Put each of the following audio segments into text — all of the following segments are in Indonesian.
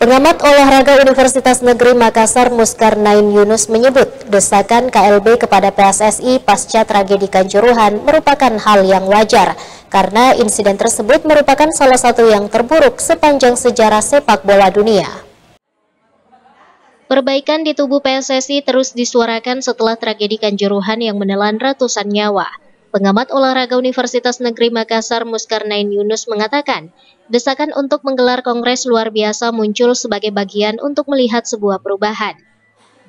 Pengamat olahraga Universitas Negeri Makassar Muskarnain Yunus menyebut desakan KLB kepada PSSI pasca tragedi Kanjuruhan merupakan hal yang wajar karena insiden tersebut merupakan salah satu yang terburuk sepanjang sejarah sepak bola dunia. Perbaikan di tubuh PSSI terus disuarakan setelah tragedi Kanjuruhan yang menelan ratusan nyawa. Pengamat olahraga Universitas Negeri Makassar Muskarnain Yunus mengatakan, desakan untuk menggelar kongres luar biasa muncul sebagai bagian untuk melihat sebuah perubahan.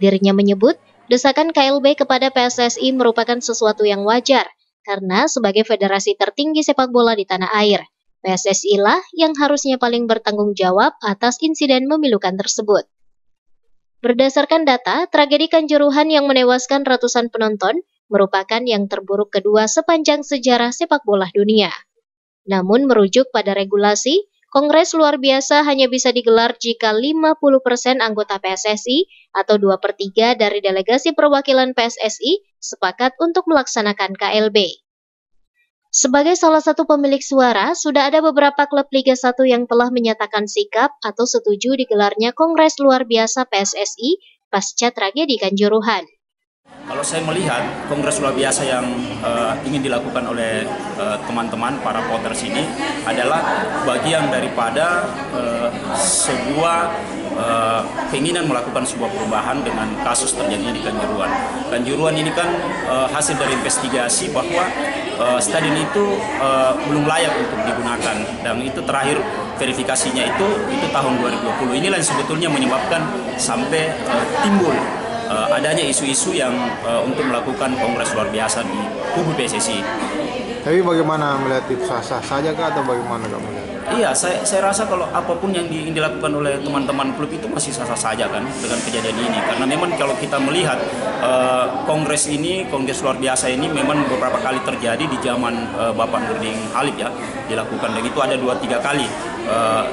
Dirinya menyebut, desakan KLB kepada PSSI merupakan sesuatu yang wajar, karena sebagai federasi tertinggi sepak bola di tanah air, PSSI lah yang harusnya paling bertanggung jawab atas insiden memilukan tersebut. Berdasarkan data, tragedi Kanjuruhan yang menewaskan ratusan penonton merupakan yang terburuk kedua sepanjang sejarah sepak bola dunia. Namun merujuk pada regulasi, kongres luar biasa hanya bisa digelar jika 50% anggota PSSI atau 2/3 dari delegasi perwakilan PSSI sepakat untuk melaksanakan KLB. Sebagai salah satu pemilik suara, sudah ada beberapa klub Liga 1 yang telah menyatakan sikap atau setuju digelarnya kongres luar biasa PSSI pasca tragedi Kanjuruhan. Kalau saya melihat kongres luar biasa yang ingin dilakukan oleh teman-teman para voters ini adalah bagian daripada sebuah keinginan melakukan sebuah perubahan dengan kasus terjadinya di Kanjuruhan. Kanjuruhan ini kan hasil dari investigasi bahwa stadion itu belum layak untuk digunakan, dan itu terakhir verifikasinya itu tahun 2020. Inilah yang sebetulnya menyebabkan sampai timbul adanya isu-isu yang untuk melakukan kongres luar biasa di kubu PSSI. Tapi bagaimana melihat itu, sah-sah saja kah atau bagaimana kamu melihat? Iya, saya rasa kalau apapun yang dilakukan oleh teman-teman klub itu masih sah-sah saja kan dengan kejadian ini. Karena memang kalau kita melihat kongres luar biasa ini memang beberapa kali terjadi di zaman Bapak Nurdin Halid ya dilakukan, dan itu ada 2-3 kali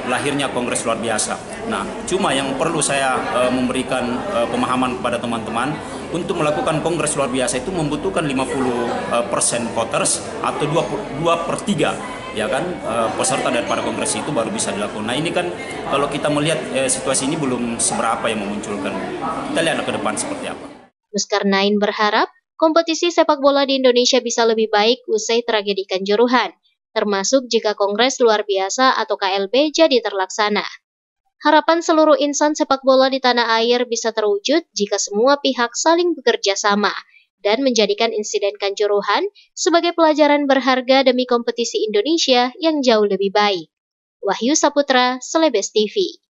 lahirnya kongres luar biasa. Nah, cuma yang perlu saya memberikan pemahaman kepada teman-teman, untuk melakukan kongres luar biasa itu membutuhkan 50% voters atau 2/3 ya kan peserta daripada kongres itu baru bisa dilakukan. Nah, ini kan kalau kita melihat situasi ini belum seberapa yang memunculkan. Kita lihat ke depan seperti apa. Muskarnain berharap kompetisi sepak bola di Indonesia bisa lebih baik usai tragedi Kanjuruhan, termasuk jika kongres luar biasa atau KLB jadi terlaksana. Harapan seluruh insan sepak bola di tanah air bisa terwujud jika semua pihak saling bekerja sama dan menjadikan insiden Kanjuruhan sebagai pelajaran berharga demi kompetisi Indonesia yang jauh lebih baik. Wahyu Saputra, Celebes TV.